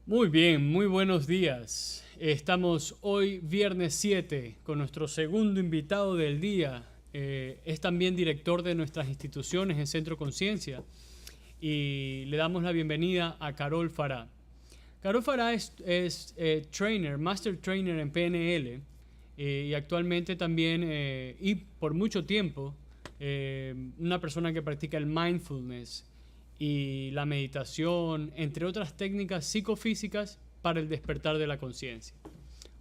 Muy bien, muy buenos días. Estamos hoy viernes 7 con nuestro segundo invitado del día. Es también director de nuestras instituciones en Centro Conciencia y le damos la bienvenida a Carol Farah. Carol Farah es trainer, master trainer en PNL y actualmente también y por mucho tiempo una persona que practica el mindfulness y la meditación, entre otras técnicas psicofísicas para el despertar de la conciencia.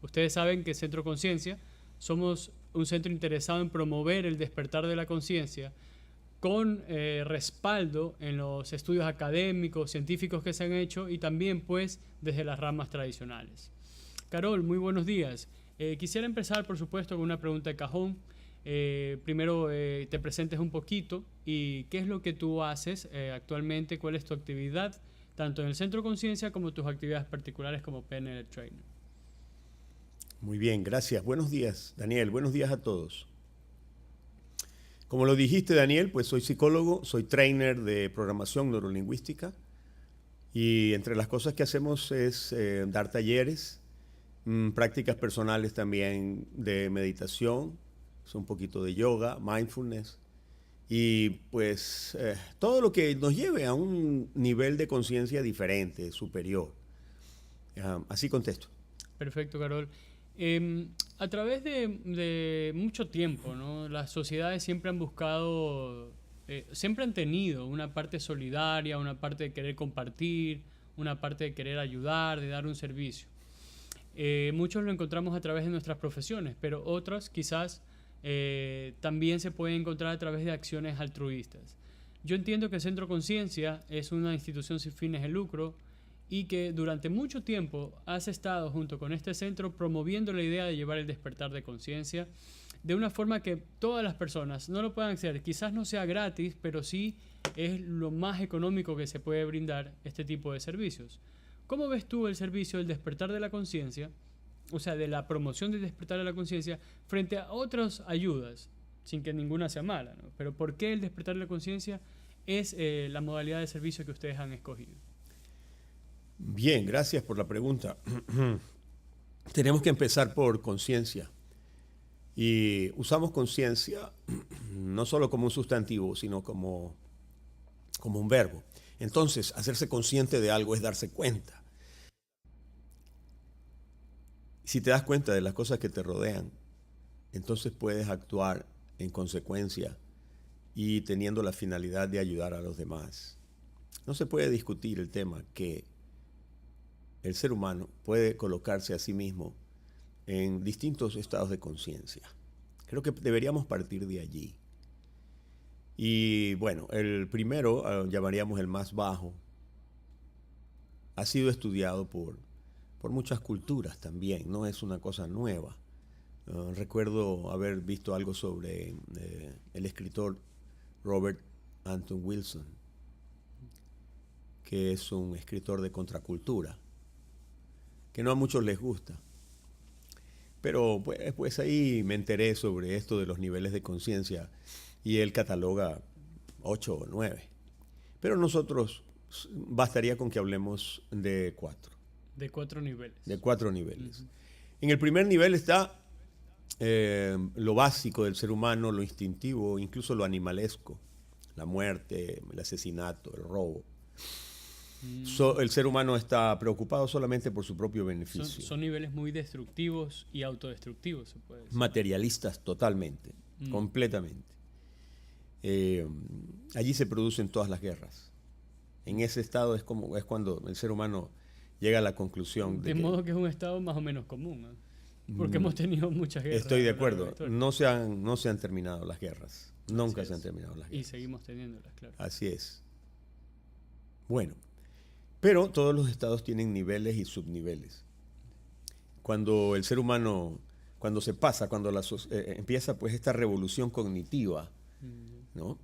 Ustedes saben que Centro Conciencia somos un centro interesado en promover el despertar de la conciencia con respaldo en los estudios académicos, científicos que se han hecho y también pues desde las ramas tradicionales. Carol, muy buenos días. Quisiera empezar por supuesto con una pregunta de cajón. Primero te presentes un poquito y qué es lo que tú haces actualmente, cuál es tu actividad, tanto en el Centro Conciencia como tus actividades particulares como PNL Trainer. Muy bien, gracias. Buenos días, Daniel. Buenos días a todos. Como lo dijiste, Daniel, pues soy psicólogo, soy trainer de programación neurolingüística y entre las cosas que hacemos es dar talleres, prácticas personales también de meditación, un poquito de yoga, mindfulness y pues todo lo que nos lleve a un nivel de conciencia diferente, superior. Así contesto. Perfecto, Carol. A través de mucho tiempo, ¿no? Las sociedades siempre han buscado, siempre han tenido una parte solidaria, una parte de querer compartir, una parte de querer ayudar, de dar un servicio. Muchos lo encontramos a través de nuestras profesiones, pero otras quizás también se pueden encontrar a través de acciones altruistas. Yo entiendo que Centro Conciencia es una institución sin fines de lucro y que durante mucho tiempo has estado junto con este centro promoviendo la idea de llevar el despertar de conciencia de una forma que todas las personas no lo puedan hacer. Quizás no sea gratis, pero sí es lo más económico que se puede brindar este tipo de servicios. ¿Cómo ves tú el servicio del despertar de la conciencia, o sea, de la promoción del despertar de la conciencia frente a otras ayudas, sin que ninguna sea mala, ¿no? Pero ¿por qué el despertar de la conciencia es la modalidad de servicio que ustedes han escogido? Bien, gracias por la pregunta. Tenemos que empezar por conciencia. Y usamos conciencia no solo como un sustantivo, sino como un verbo. Entonces, hacerse consciente de algo es darse cuenta. Si te das cuenta de las cosas que te rodean, entonces puedes actuar en consecuencia y teniendo la finalidad de ayudar a los demás. No se puede discutir el tema que el ser humano puede colocarse a sí mismo en distintos estados de conciencia. Creo que deberíamos partir de allí. Y bueno, el primero, llamaríamos el más bajo, ha sido estudiado por muchas culturas también, no es una cosa nueva. Recuerdo haber visto algo sobre el escritor Robert Anton Wilson, que es un escritor de contracultura, que no a muchos les gusta. Pero pues ahí me enteré sobre esto de los niveles de conciencia y él cataloga 8 o 9. Pero nosotros bastaría con que hablemos de 4. De 4 niveles. De 4 niveles. En el primer nivel está lo básico del ser humano, lo instintivo, incluso lo animalesco, la muerte, el asesinato, el robo. El ser humano está preocupado solamente por su propio beneficio. Son niveles muy destructivos y autodestructivos, se puede decir. Materialistas totalmente, completamente. Allí se producen todas las guerras. En ese estado es cuando el ser humano llega a la conclusión de modo que es un estado más o menos común, ¿no? Porque hemos tenido muchas guerras. Estoy de acuerdo. No se han terminado las guerras. Nunca se han terminado las guerras. Y seguimos teniéndolas, claro. Así es. Bueno, pero todos los estados tienen niveles y subniveles. Cuando el ser humano, cuando empieza pues esta revolución cognitiva, ¿no?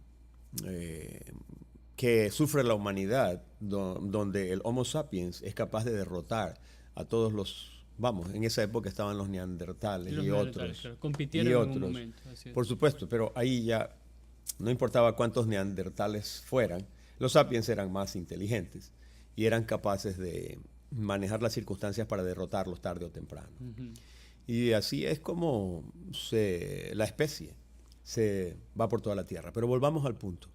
Que sufre la humanidad, donde el Homo sapiens es capaz de derrotar a todos los, en esa época estaban los neandertales y otros. Claro, compitieron en un momento. Así es. Por supuesto, pero ahí ya no importaba cuántos neandertales fueran, los sapiens eran más inteligentes y eran capaces de manejar las circunstancias para derrotarlos tarde o temprano. Ujú. Y así es como la especie se va por toda la Tierra. Pero volvamos al punto.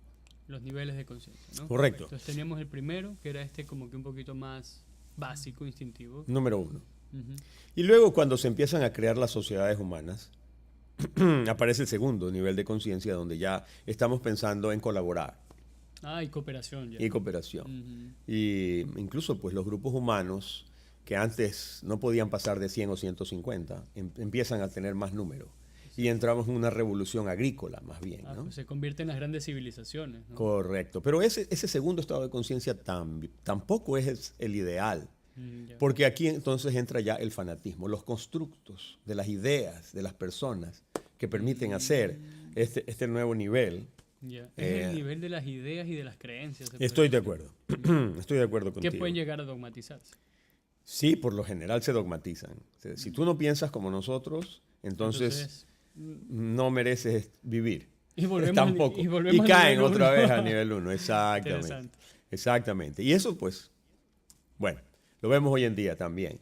Los niveles de conciencia, ¿no? Correcto. Entonces teníamos el primero, que era este como que un poquito más básico, instintivo. Número 1. Ujú. Y luego cuando se empiezan a crear las sociedades humanas, aparece el segundo nivel de conciencia donde ya estamos pensando en colaborar Ah, y cooperación ya. y cooperación. Ujú. Y incluso pues los grupos humanos que antes no podían pasar de 100 o 150 empiezan a tener más número. Y entramos en una revolución agrícola más bien, Ah, ¿no? pues se convierte en las grandes civilizaciones, ¿no? Correcto. Pero ese segundo estado de conciencia tampoco es el ideal. Ya. Porque aquí entonces entra ya el fanatismo, los constructos de las ideas de las personas que permiten hacer este nuevo nivel. Ya. Es el nivel de las ideas y de las creencias. se puede Estoy de decir. acuerdo. Estoy de acuerdo Que contigo. pueden llegar a dogmatizarse. Sí, por lo general se dogmatizan. O sea, si tú no piensas como nosotros, entonces no mereces vivir. Y volvemos Tampoco. y volvemos al caen nivel otra uno. vez al nivel 1. Exactamente. Interesante. Exactamente. Y eso, pues, bueno, lo vemos hoy en día también.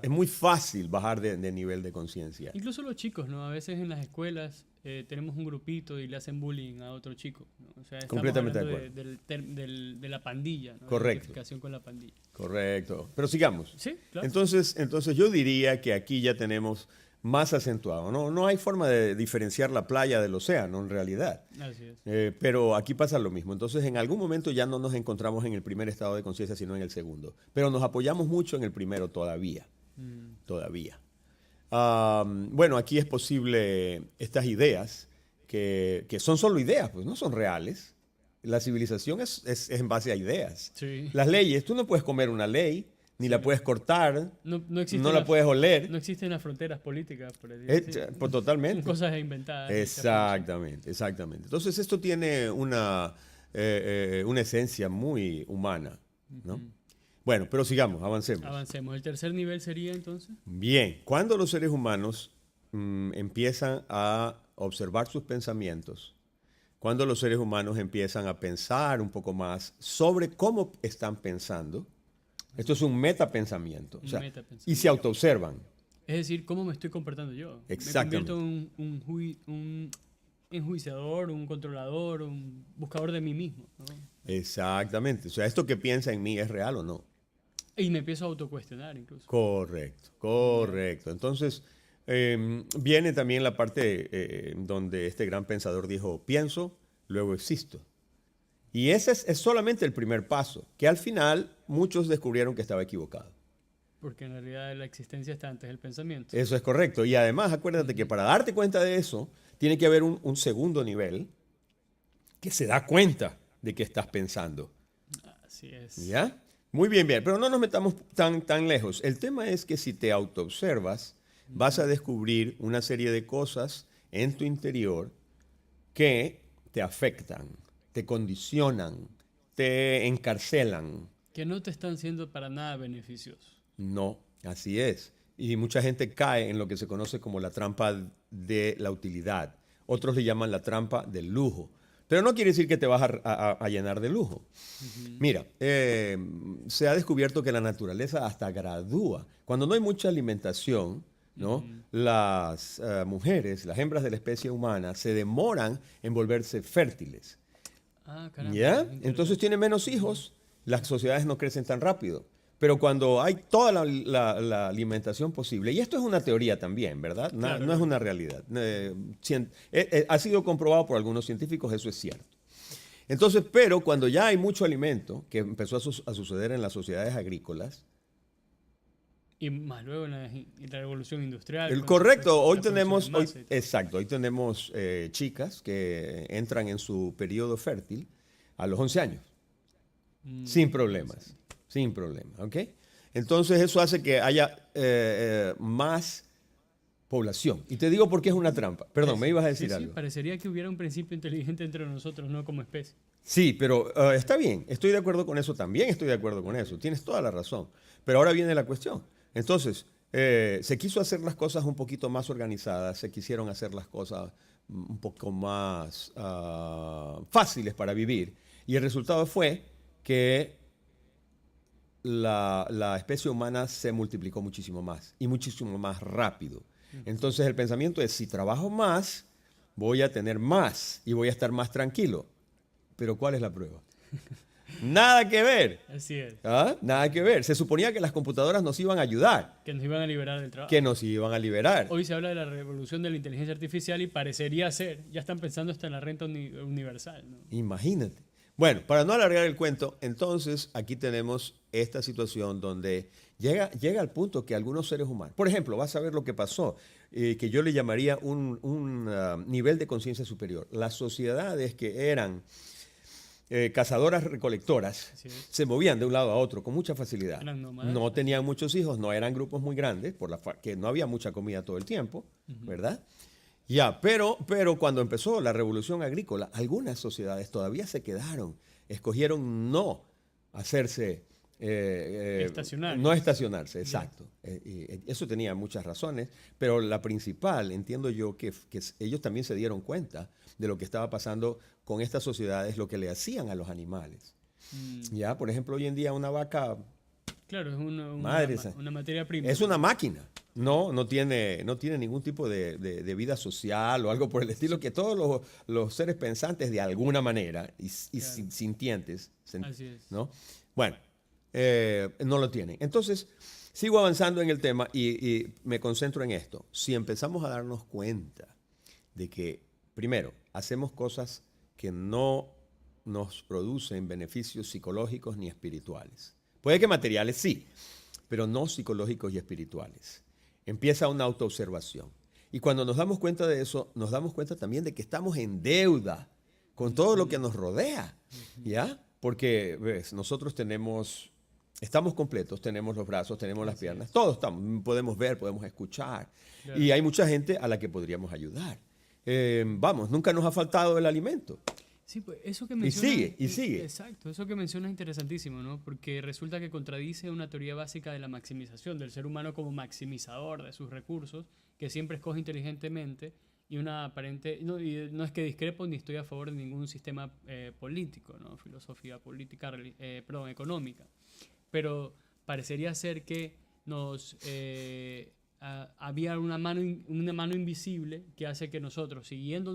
Es muy fácil bajar de nivel de conciencia. Incluso los chicos, ¿no? A veces en las escuelas tenemos un grupito y le hacen bullying a otro chico, ¿no? O sea, estamos Completamente de hablando de la pandilla, ¿no? Correcto. La identificación con la pandilla. Correcto. Pero sigamos. Sí, claro. Entonces yo diría que aquí ya tenemos más acentuado. No hay forma de diferenciar la playa del océano en realidad. Así es. Pero aquí pasa lo mismo. Entonces, en algún momento ya no nos encontramos en el primer estado de conciencia, sino en el segundo. Pero nos apoyamos mucho en el primero todavía. Todavía. Bueno, aquí es posible estas ideas, que son solo ideas, pues no son reales. La civilización es en base a ideas. Sí. Las leyes, tú no puedes comer una ley, ni la puedes cortar, No existen no la puedes oler. No existen las fronteras políticas, por decir así. Pues, totalmente. Son cosas inventadas. Exactamente, exactamente. Entonces esto tiene una esencia muy humana, ¿no? Bueno, pero sigamos, avancemos. Avancemos. El tercer nivel sería entonces. Bien, cuando los seres humanos empiezan a observar sus pensamientos, cuando los seres humanos empiezan a pensar un poco más sobre cómo están pensando, esto es un metapensamiento, o sea, Metapensamiento. y se autoobservan. Es decir, ¿cómo me estoy comportando yo? Exactamente. Me convierto en un enjuiciador, un controlador, un buscador de mí mismo, ¿no? Exactamente, o sea, ¿esto que piensa en mí es real o no? Y me empiezo a autocuestionar incluso. Correcto, correcto. Entonces, viene también la parte donde este gran pensador dijo, pienso, luego existo. Y ese es solamente el primer paso, que al final muchos descubrieron que estaba equivocado. Porque en realidad la existencia está antes del pensamiento. Eso es correcto. Y además, acuérdate que para darte cuenta de eso, tiene que haber un segundo nivel que se da cuenta de que estás pensando. Así es. ¿Ya? Muy bien, bien. Pero no nos metamos tan lejos. El tema es que si te autoobservas, vas a descubrir una serie de cosas en tu interior que te afectan, te condicionan, te encarcelan. Que no te están siendo para nada beneficiosos. No, así es. Y mucha gente cae en lo que se conoce como la trampa de la utilidad. Otros le llaman la trampa del lujo. Pero no quiere decir que te vas a llenar de lujo. Mira, se ha descubierto que la naturaleza hasta gradúa. Cuando no hay mucha alimentación, ¿no? Las mujeres, las hembras de la especie humana, se demoran en volverse fértiles. Ah, caramba. ¿Ya? Interesante. Entonces tienen menos hijos, las sociedades no crecen tan rápido. Pero cuando hay toda la alimentación posible, y esto es una teoría también, ¿verdad? Claro. No es una realidad. Ha sido comprobado por algunos científicos, eso es cierto. Entonces, pero cuando ya hay mucho alimento, que empezó a suceder en las sociedades agrícolas, Y más luego en la revolución industrial. correcto, hoy la producción tenemos, en masa y todo. exacto, hoy tenemos chicas que entran en su periodo fértil a los 11 años, sin problemas. Sin problema, ¿ok? Entonces eso hace que haya más población. Y te digo por qué es una trampa. Perdón, me ibas a decir Sí, algo. parecería que hubiera un principio inteligente entre nosotros, no como especie. Sí, pero está bien. Estoy de acuerdo con eso también. Estoy de acuerdo con eso. Tienes toda la razón. Pero ahora viene la cuestión. Entonces, se quiso hacer las cosas un poquito más organizadas. Se quisieron hacer las cosas un poco más fáciles para vivir. Y el resultado fue que la especie humana se multiplicó muchísimo más y muchísimo más rápido. Entonces el pensamiento es, si trabajo más, voy a tener más y voy a estar más tranquilo. Pero ¿cuál es la prueba? Nada que ver. Así es. ¿Ah? Nada que ver. Se suponía que las computadoras nos iban a ayudar, Que nos iban a liberar del trabajo. que nos iban a liberar. Hoy se habla de la revolución de la inteligencia artificial y parecería ser, ya están pensando hasta en la renta universal, ¿no? Imagínate. Bueno, para no alargar el cuento, entonces aquí tenemos esta situación donde llega al punto que algunos seres humanos, por ejemplo, vas a ver lo que pasó, que yo le llamaría un nivel de conciencia superior. Las sociedades que eran cazadoras recolectoras Así es. se movían de un lado a otro con mucha facilidad. Eran nómadas. No tenían muchos hijos, no eran grupos muy grandes, que no había mucha comida todo el tiempo, ¿verdad? Ya, pero cuando empezó la revolución agrícola, algunas sociedades todavía se quedaron, escogieron no hacerse, Estacionarios. no estacionarse, exacto. Y eso tenía muchas razones, pero la principal, entiendo yo, que ellos también se dieron cuenta de lo que estaba pasando con estas sociedades, lo que le hacían a los animales. Ya, por ejemplo, hoy en día una vaca Claro, es Madre esa. una materia prima. es una máquina. No tiene ningún tipo de vida social o algo por el estilo, que todos los seres pensantes de alguna manera y Claro. sintientes, Así es. ¿no? Bueno, no lo tienen. Entonces, sigo avanzando en el tema y me concentro en esto. Si empezamos a darnos cuenta de que, primero, hacemos cosas que no nos producen beneficios psicológicos ni espirituales. Puede que materiales sí, pero no psicológicos y espirituales. Empieza una autoobservación. Y cuando nos damos cuenta de eso, nos damos cuenta también de que estamos en deuda con todo lo que nos rodea, ¿ya? Porque, ves, nosotros estamos completos, tenemos los brazos, tenemos las Así piernas, es. todos estamos, podemos ver, podemos escuchar. Claro. Y hay mucha gente a la que podríamos ayudar. Vamos, nunca nos ha faltado el alimento. Sí, pues eso que mencionas. sigue. Exacto, eso que mencionas es interesantísimo, ¿no? Porque resulta que contradice una teoría básica de la maximización, del ser humano como maximizador de sus recursos, que siempre escoge inteligentemente y una aparente. No, y no es que discrepo ni estoy a favor de ningún sistema político, ¿no? Filosofía política, perdón, económica. Pero parecería ser que había una mano invisible que hace que nosotros, siguiendo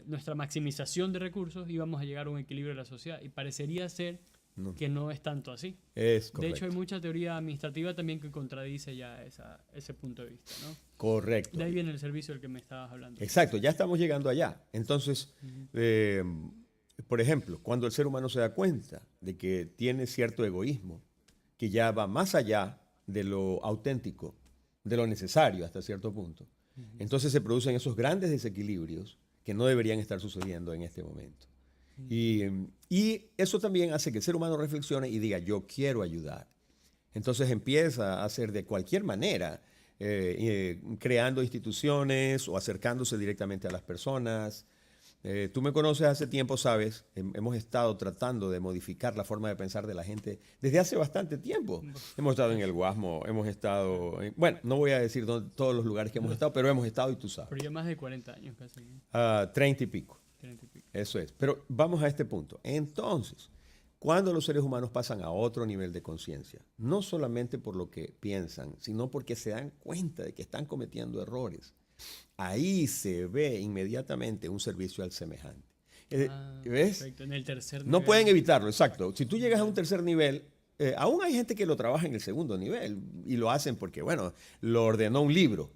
nuestra maximización de recursos, íbamos a llegar a un equilibrio de la sociedad. Y parecería ser No. que no es tanto así. Es De correcto. hecho, hay mucha teoría administrativa también que contradice ya ese punto de vista, ¿no? Correcto. De ahí viene el servicio del que me estabas hablando. Exacto, ya estamos llegando allá. Entonces, por ejemplo, cuando el ser humano se da cuenta de que tiene cierto egoísmo, que ya va más allá de lo auténtico, de lo necesario hasta cierto punto, entonces se producen esos grandes desequilibrios que no deberían estar sucediendo en este momento. Y eso también hace que el ser humano reflexione y diga, yo quiero ayudar. Entonces empieza a hacer de cualquier manera, creando instituciones o acercándose directamente a las personas. Tú me conoces hace tiempo, sabes, hemos estado tratando de modificar la forma de pensar de la gente desde hace bastante tiempo. Hemos estado en el Guasmo, hemos estado, bueno, no voy a decir todos los lugares que hemos estado, pero hemos estado y tú sabes. Pero ya más de 40 años casi. ¿No? 30 y pico. 30 y pico. Eso es. Pero vamos a este punto. Entonces, cuando los seres humanos pasan a otro nivel de conciencia, no solamente por lo que piensan, sino porque se dan cuenta de que están cometiendo errores, ahí se ve inmediatamente un servicio al semejante. ¿Ves? Perfecto. En el tercer No nivel. pueden evitarlo, exacto. Si tú llegas a un tercer nivel, aún hay gente que lo trabaja en el segundo nivel y lo hacen porque, bueno, lo ordenó un libro.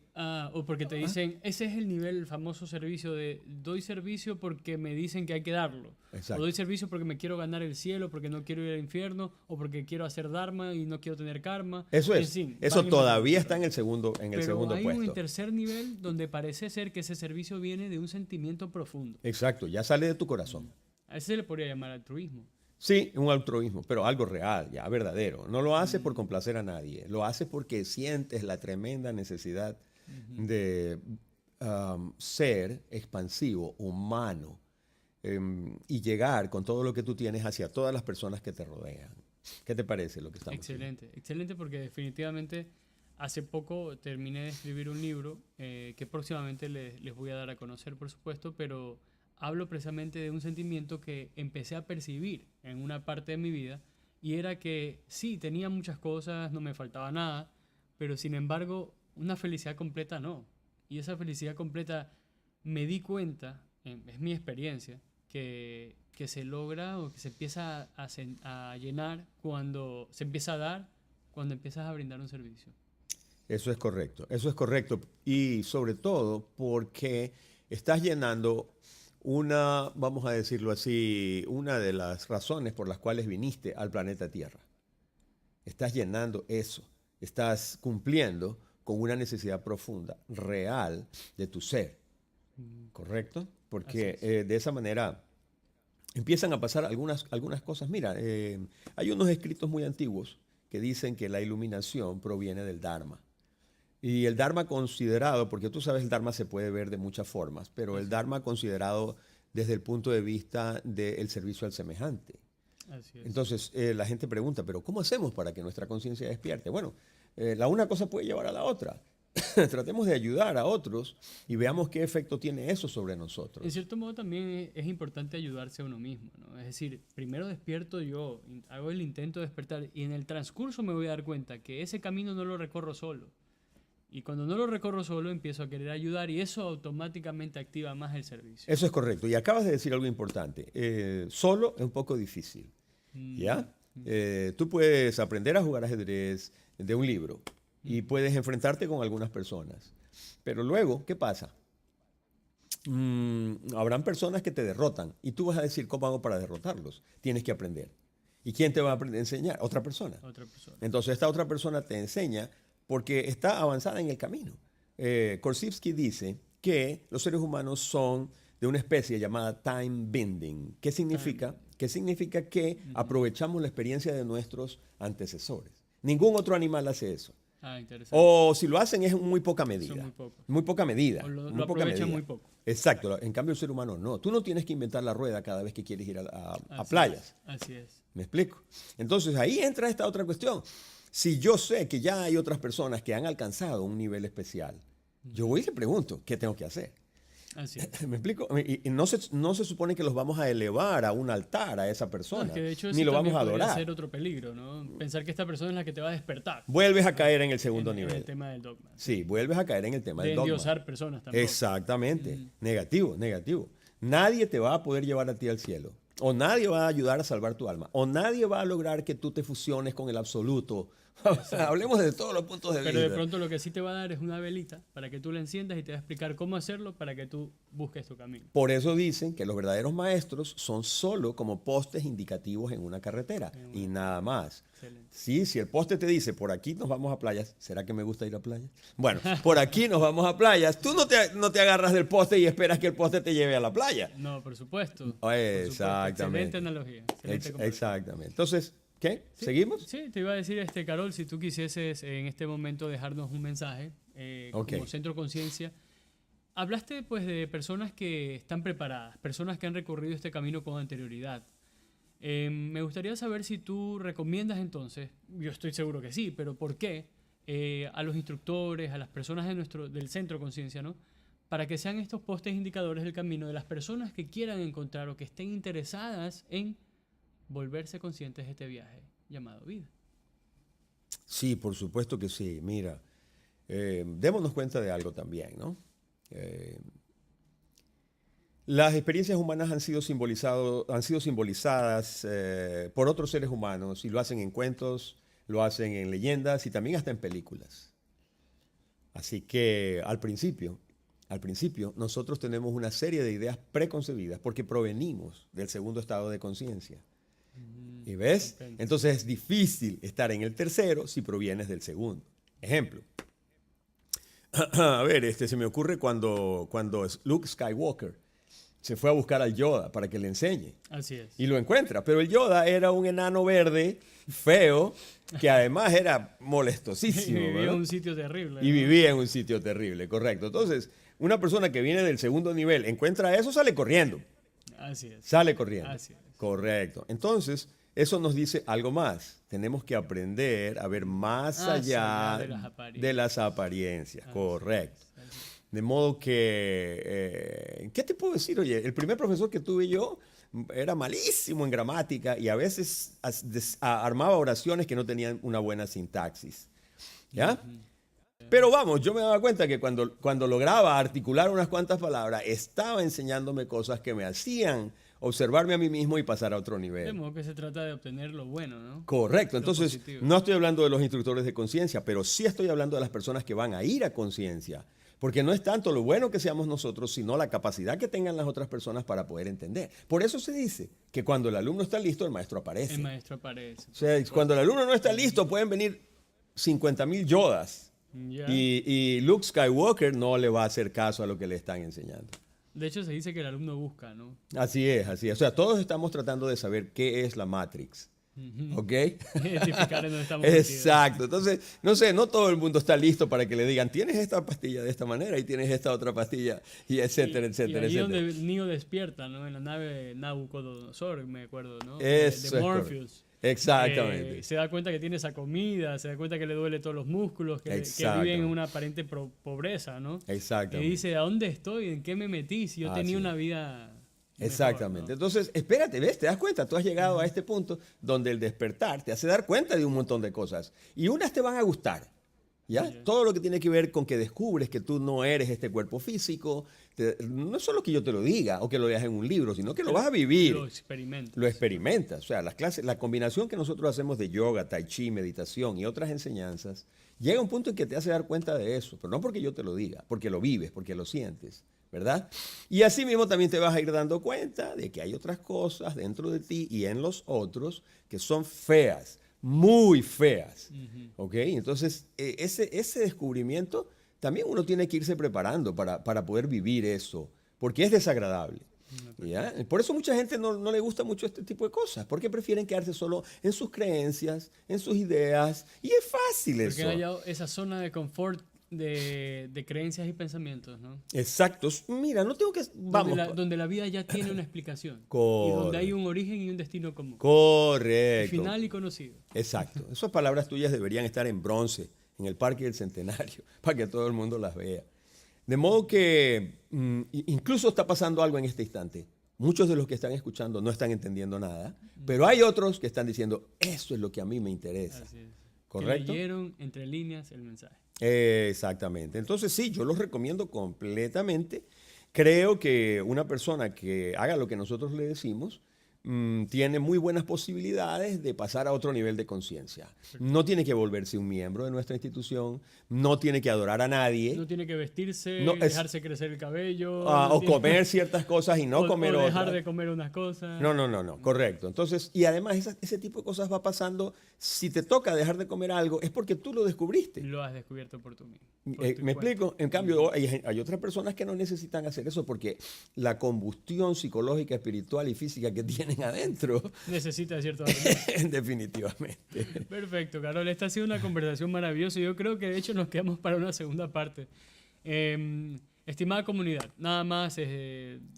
O porque te dicen, ese es el nivel, el famoso servicio de doy servicio porque me dicen que hay que darlo. Exacto. O doy servicio porque me quiero ganar el cielo, porque no quiero ir al infierno, o porque quiero hacer dharma y no quiero tener karma. Eso En es. fin, Eso van todavía inventando. está en el segundo Pero hay puesto. un tercer nivel donde parece ser que ese servicio viene de un sentimiento profundo. Exacto, ya sale de tu corazón. A ese se le podría llamar altruismo. Sí, un altruismo, pero algo real, ya verdadero. No lo haces por complacer a nadie, lo haces porque sientes la tremenda necesidad de ser expansivo, humano, y llegar con todo lo que tú tienes hacia todas las personas que te rodean. ¿Qué te parece lo que estamos haciendo? Excelente, excelente porque definitivamente hace poco terminé de escribir un libro que próximamente les voy a dar a conocer, por supuesto, pero hablo precisamente de un sentimiento que empecé a percibir en una parte de mi vida y era que sí, tenía muchas cosas, no me faltaba nada, pero sin embargo, una felicidad completa no. Y esa felicidad completa me di cuenta, es mi experiencia, que se logra o que se empieza a llenar cuando se empieza a dar, cuando empiezas a brindar un servicio. Eso es correcto. Y sobre todo porque estás llenando una, vamos a decirlo así, una de las razones por las cuales viniste al planeta Tierra. Estás llenando eso, estás cumpliendo con una necesidad profunda, real, de tu ser, ¿correcto? Porque de esa manera empiezan a pasar algunas cosas. Mira, hay unos escritos muy antiguos que dicen que la iluminación proviene del Dharma. Y el Dharma considerado, porque tú sabes, el Dharma se puede ver de muchas formas, pero el Dharma considerado desde el punto de vista del servicio al semejante. Así es. Entonces, la gente pregunta, ¿pero cómo hacemos para que nuestra conciencia despierte? Bueno, la una cosa puede llevar a la otra. Tratemos de ayudar a otros y veamos qué efecto tiene eso sobre nosotros. En cierto modo también es importante ayudarse a uno mismo, ¿no? Es decir, primero despierto yo, hago el intento de despertar y en el transcurso me voy a dar cuenta que ese camino no lo recorro solo. Y cuando no lo recorro solo empiezo a querer ayudar y eso automáticamente activa más el servicio. Eso es correcto. Y acabas de decir algo importante. Solo es un poco difícil. ¿Ya? Tú puedes aprender a jugar ajedrez de un libro y puedes enfrentarte con algunas personas. Pero luego, ¿qué pasa? Habrán personas que te derrotan y tú vas a decir, ¿cómo hago para derrotarlos? Tienes que aprender. ¿Y quién te va a enseñar? Otra persona. Otra persona. Entonces, esta otra persona te enseña porque está avanzada en el camino. Korzybski dice que los seres humanos son de una especie llamada time bending. ¿Qué significa? Que significa que aprovechamos la experiencia de nuestros antecesores. Ningún otro animal hace eso. Ah, interesante. O si lo hacen es en muy poca medida. Son muy pocos. Muy poca medida. O lo muy poca aprovechan medida. muy poco. Exacto. En cambio, el ser humano no. Tú no tienes que inventar la rueda cada vez que quieres ir a Así playas. es, así es. ¿Me explico? Entonces ahí entra esta otra cuestión. Si yo sé que ya hay otras personas que han alcanzado un nivel especial, yo voy y le pregunto, ¿qué tengo que hacer? Así es. ¿Me explico? Y no se supone que los vamos a elevar a un altar a esa persona, No, es que de hecho ni eso lo vamos también a podría adorar. ser otro peligro, ¿no? Pensar que esta persona es la que te va a despertar. Vuelves a caer en el segundo en nivel. el tema del dogma. Sí, vuelves a caer en el tema De del dogma. endiosar personas también. Exactamente. Negativo, negativo. Nadie te va a poder llevar a ti al cielo. O nadie va a ayudar a salvar tu alma. O nadie va a lograr que tú te fusiones con el absoluto. Hablemos de todos los puntos de vista. Pero de pronto lo que sí te va a dar es una velita para que tú la enciendas y te va a explicar cómo hacerlo para que tú busques tu camino. Por eso dicen que los verdaderos maestros son solo como postes indicativos en una carretera y nada más. Excelente. Sí, si el poste te dice, por aquí nos vamos a playas, ¿será que me gusta ir a playas? Bueno, por aquí nos vamos a playas. Tú no te agarras del poste y esperas que el poste te lleve a la playa. No, por supuesto. Exactamente. Excelente analogía. Excelente comparación. Exactamente. Entonces, ¿qué? Sí, ¿Seguimos? Sí, te iba a decir, Carol, si tú quisieses en este momento dejarnos un mensaje Ok. como Centro Conciencia. Hablaste pues de personas que están preparadas, personas que han recorrido este camino con anterioridad. Me gustaría saber si tú recomiendas entonces, yo estoy seguro que sí, pero ¿por qué? A los instructores, a las personas del Centro Conciencia, ¿no? Para que sean estos postes indicadores del camino de las personas que quieran encontrar o que estén interesadas en volverse conscientes de este viaje llamado vida. Sí, por supuesto que sí. Mira, démonos cuenta de algo también, ¿no? Las experiencias humanas han sido simbolizadas por otros seres humanos y lo hacen en cuentos, lo hacen en leyendas y también hasta en películas. Así que al principio nosotros tenemos una serie de ideas preconcebidas porque provenimos del segundo estado de conciencia. ¿Y ves? Entonces es difícil estar en el tercero si provienes del segundo. Ejemplo. A ver, se me ocurre cuando Luke Skywalker se fue a buscar al Yoda para que le enseñe. Así es. Y lo encuentra. Pero el Yoda era un enano verde, feo, que además era molestosísimo. Y vivía ¿verdad? en un sitio terrible. Y vivía en un sitio terrible, correcto. Entonces, una persona que viene del segundo nivel encuentra eso, sale corriendo. Así es. Sale corriendo. Así es. Correcto. Entonces, eso nos dice algo más. Tenemos que aprender a ver más allá de las apariencias. Correcto. Así es. De modo que, ¿qué te puedo decir? Oye, el primer profesor que tuve yo era malísimo en gramática y a veces armaba oraciones que no tenían una buena sintaxis. ¿Ya? Pero vamos, yo me daba cuenta que cuando lograba articular unas cuantas palabras, estaba enseñándome cosas que me hacían observarme a mí mismo y pasar a otro nivel. De modo que se trata de obtener lo bueno, ¿no? Correcto. Lo Entonces, positivo. no estoy hablando de los instructores de conciencia, pero sí estoy hablando de las personas que van a ir a conciencia. Porque no es tanto lo bueno que seamos nosotros, sino la capacidad que tengan las otras personas para poder entender. Por eso se dice que cuando el alumno está listo, el maestro aparece. El maestro aparece. O sea, cuando el alumno no está listo, pueden venir 50,000 Yodas. Ya. Y Luke Skywalker no le va a hacer caso a lo que le están enseñando. De hecho, se dice que el alumno busca, ¿no? Así es, así es. O sea, todos estamos tratando de saber qué es la Matrix. ¿Ok? Identificar en dónde estamos metidos. Exacto. Entonces, no sé, no todo el mundo está listo para que le digan, tienes esta pastilla de esta manera y tienes esta otra pastilla, y etcétera, etcétera, y ahí etcétera. donde Neo despierta, ¿no? En la nave Nabucodonosor, me acuerdo, ¿no? Eso de es Morpheus. Exactamente. Se da cuenta que tiene esa comida, se da cuenta que le duele todos los músculos, que vive en una aparente pobreza, ¿no? Exactamente. Y dice, ¿a dónde estoy? ¿En qué me metí? Si yo tenía es. una vida Exactamente. mejor, ¿no? Entonces, espérate, ¿ves? Te das cuenta, tú has llegado a este punto donde el despertar te hace dar cuenta de un montón de cosas. Y unas te van a gustar, ¿ya? Yeah. Todo lo que tiene que ver con que descubres que tú no eres este cuerpo físico, no es solo que yo te lo diga o que lo leas en un libro, sino que lo vas a vivir. Lo experimentas. Lo experimentas. O sea, las clases, la combinación que nosotros hacemos de yoga, tai chi, meditación y otras enseñanzas, llega a un punto en que te hace dar cuenta de eso, pero no porque yo te lo diga, porque lo vives, porque lo sientes, ¿verdad? Y así mismo también te vas a ir dando cuenta de que hay otras cosas dentro de ti y en los otros que son feas, muy feas. ¿Ok? Entonces, ese descubrimiento también uno tiene que irse preparando para poder vivir eso, porque es desagradable. ¿Ya? Por eso mucha gente no le gusta mucho este tipo de cosas, porque prefieren quedarse solo en sus creencias, en sus ideas, y es fácil Porque eso. haya esa zona de confort de creencias y pensamientos, ¿no? Exacto. Mira, no tengo que... Vamos. Donde la vida ya tiene una explicación. Correcto. Y donde hay un origen y un destino común. Correcto. Final y conocido. Exacto. Esas palabras tuyas deberían estar en bronce en el Parque del Centenario para que todo el mundo las vea. De modo que incluso está pasando algo en este instante. Muchos de los que están escuchando no están entendiendo nada, pero hay otros que están diciendo, eso es lo que a mí me interesa. Así es. ¿Correcto? Que leyeron entre líneas el mensaje. Exactamente. Entonces sí, yo los recomiendo completamente. Creo que una persona que haga lo que nosotros le decimos tiene muy buenas posibilidades de pasar a otro nivel de conciencia. No tiene que volverse un miembro de nuestra institución, no tiene que adorar a nadie. No tiene que vestirse, No, dejarse crecer el cabello. o comer ciertas cosas y no comer o otras. dejar de comer unas cosas. No, correcto. Entonces, y además ese tipo de cosas va pasando, si te toca dejar de comer algo, es porque tú lo descubriste. Lo has descubierto por tú mismo. ¿Me explico? En cambio, hay otras personas que no necesitan hacer eso porque la combustión psicológica, espiritual y física que tienen adentro, Necesita cierto definitivamente. Perfecto, Carol. Esta ha sido una conversación maravillosa. Yo creo que de hecho nos quedamos para una segunda parte. Estimada comunidad, nada más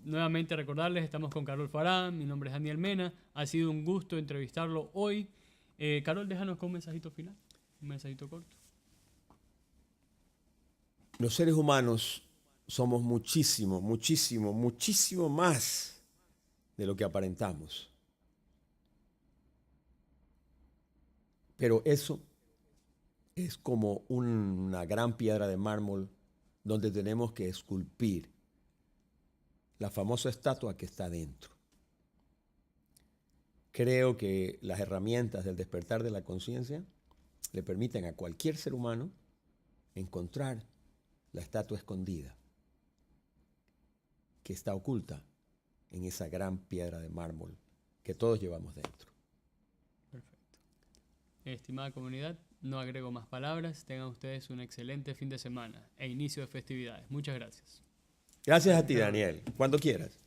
nuevamente recordarles, estamos con Carol Farah, mi nombre es Daniel Mena, ha sido un gusto entrevistarlo hoy. Carol, déjanos con un mensajito final, un mensajito corto. Los seres humanos somos muchísimo, muchísimo, muchísimo más de lo que aparentamos. Pero eso es como una gran piedra de mármol donde tenemos que esculpir la famosa estatua que está dentro. Creo que las herramientas del despertar de la conciencia le permiten a cualquier ser humano encontrar la estatua escondida que está oculta en esa gran piedra de mármol que todos llevamos dentro. Perfecto. Estimada comunidad, no agrego más palabras. Tengan ustedes un excelente fin de semana e inicio de festividades. Muchas gracias. Gracias a ti, Daniel. Cuando quieras.